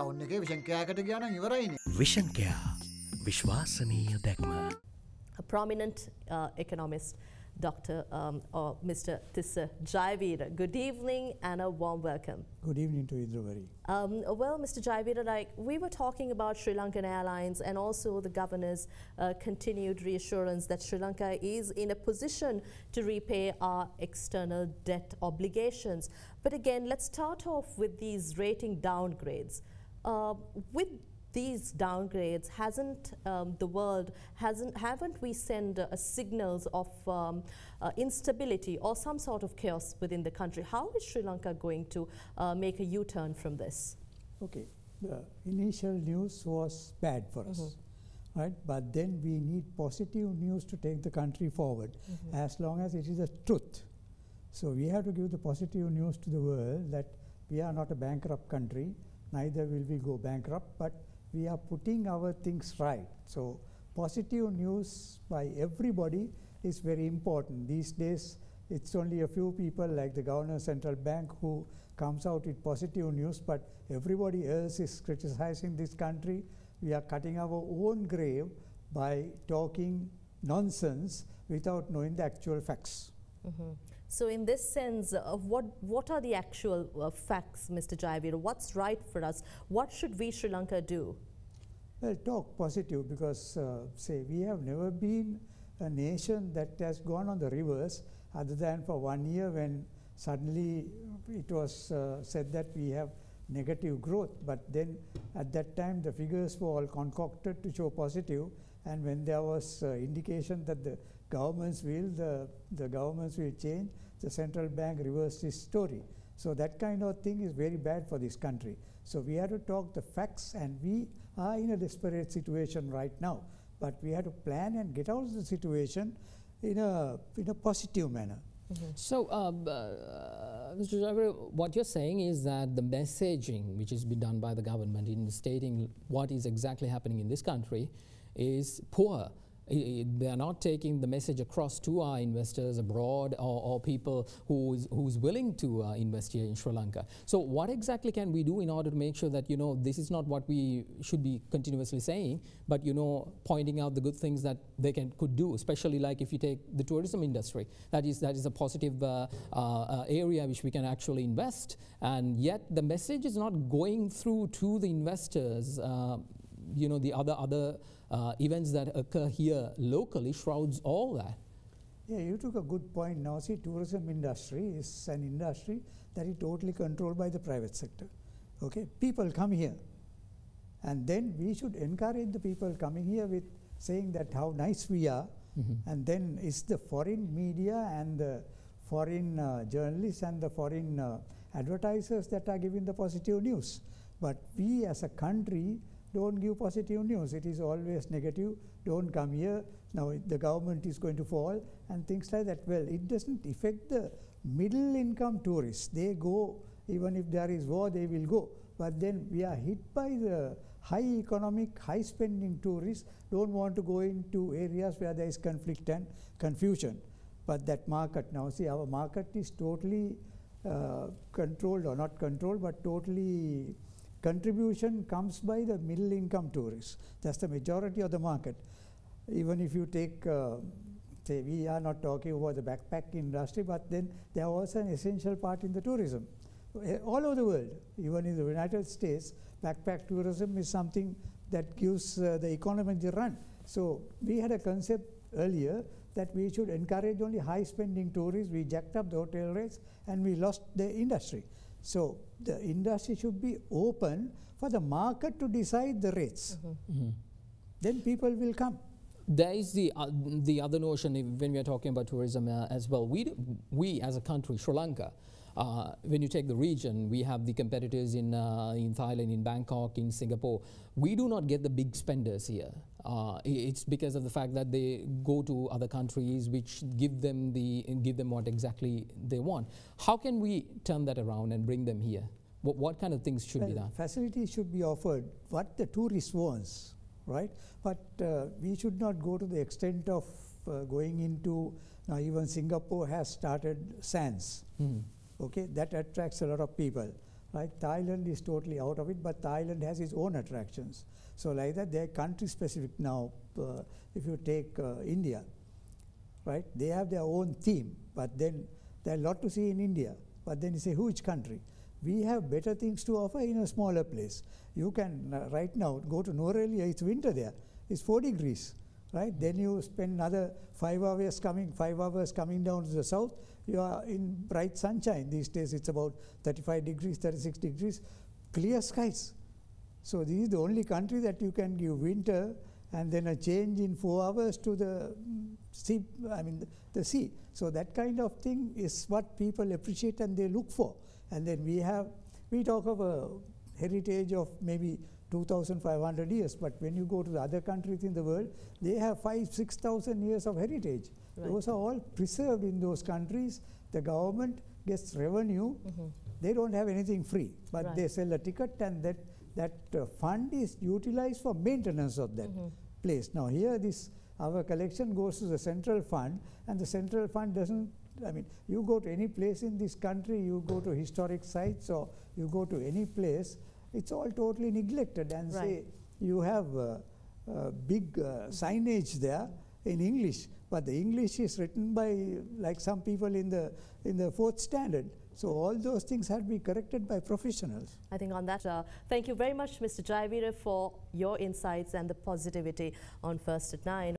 Town එකේ vision කෑකට ගියා නම් ඉවරයිනේ. විෂන් කෑ විශ්වාසනීය දැක්ම. A prominent economist, Dr. or Mr. Tissa Jayaweera. Good evening and a warm welcome. Good evening to Idruvari. Well, Mr. Jayaweera, like we were talking about Sri Lankan Airlines and also the governor's continued reassurance that Sri Lanka is in a position to repay our external debt obligations. But again, let's start off with these rating downgrades. With these downgrades, haven't we sent signals of instability or some sort of chaos within the country? How is Sri Lanka going to make a U-turn from this? Okay, the initial news was bad for us, right? But then we need positive news to take the country forward, as long as it is the truth. So we have to give the positive news to the world that we are not a bankrupt country, neither will we go bankrupt, but we are putting our things right. So positive news by everybody is very important. These days, it's only a few people like the Governor Central Bank who comes out with positive news, but everybody else is criticizing this country. We are cutting our own grave by talking nonsense without knowing the actual facts. So in this sense, what are the actual facts, Mr. Jayaweera? What's right for us? What should we, Sri Lanka, do? Well, talk positive, because say we have never been a nation that has gone on the reverse, other than for 1 year when suddenly it was said that we have negative growth. But then at that time the figures were all concocted to show positive, and when there was indication that the governments will change, the central bank reversed its story. So that kind of thing is very bad for this country. So we have to talk the facts, and we are in a desperate situation right now. But we have to plan and get out of the situation in a positive manner. So, Mr. Jayaweera, what you're saying is that the messaging which has been done by the government in stating what is exactly happening in this country is poor. They are not taking the message across to our investors abroad or people who's willing to invest here in Sri Lanka. So what exactly can we do in order to make sure that, you know, this is not what we should be continuously saying, but, you know, pointing out the good things that they could do, especially like if you take the tourism industry. That is a positive area which we can actually invest, and yet the message is not going through to the investors. You know, the other events that occur here locally shrouds all that. Yeah, you took a good point. Now see, tourism industry is an industry that is totally controlled by the private sector. Okay, people come here, and then we should encourage the people coming here with saying that how nice we are, and then it's the foreign media and the foreign journalists and the foreign advertisers that are giving the positive news. But we as a country don't give positive news. It is always negative. Don't come here. Now the government is going to fall and things like that. Well, it doesn't affect the middle income tourists. They go, even if there is war, they will go. But then we are hit by the high economic, high spending tourists, don't want to go into areas where there is conflict and confusion. But that market, now see, our market is totally controlled, or not controlled, but totally contribution comes by the middle income tourists. That's the majority of the market. Even if you take, say, we are not talking about the backpack industry, but then there was an essential part in the tourism. All over the world, even in the United States, backpack tourism is something that gives the economy the run. So we had a concept earlier that we should encourage only high spending tourists. We jacked up the hotel rates and we lost the industry. So the industry should be open for the market to decide the rates. Then people will come. There is the other notion when we are talking about tourism as well. We as a country, Sri Lanka, when you take the region, we have the competitors in Thailand, in Bangkok, in Singapore. We do not get the big spenders here. It's because of the fact that they go to other countries which give them what exactly they want. How can we turn that around and bring them here? What kind of things should be done? Facilities should be offered what the tourist wants, right? But we should not go to the extent of going into, now even Singapore has started sands. Okay, that attracts a lot of people. right? Thailand is totally out of it, but Thailand has its own attractions. So like that, they're country specific now. If you take India, right? They have their own theme, but then there are a lot to see in India. But then you say, which country? We have better things to offer in a smaller place. You can right now go to Norelia, it's winter there. It's 4 degrees, right? Then you spend another 5 hours coming down to the south. You are in bright sunshine. These days it's about 35 degrees, 36 degrees, clear skies. So this is the only country that you can give winter and then a change in 4 hours to the sea, the sea. So that kind of thing is what people appreciate and they look for. And then we talk of a heritage of maybe 2,500 years, but when you go to the other countries in the world, they have 5,000–6,000 years of heritage. Right. Those are all preserved in those countries. The government gets revenue. They don't have anything free, but right. They sell a ticket, and that fund is utilized for maintenance of that place. Now here our collection goes to the central fund, and the central fund doesn't, you go to any place in this country, you go to historic sites or you go to any place, it's all totally neglected, and right. Say you have big signage there in English, but the English is written by like some people in the 4th standard. So all those things have to be corrected by professionals. I think on that, thank you very much, Mr. Jayaweera, for your insights and the positivity on First at 9.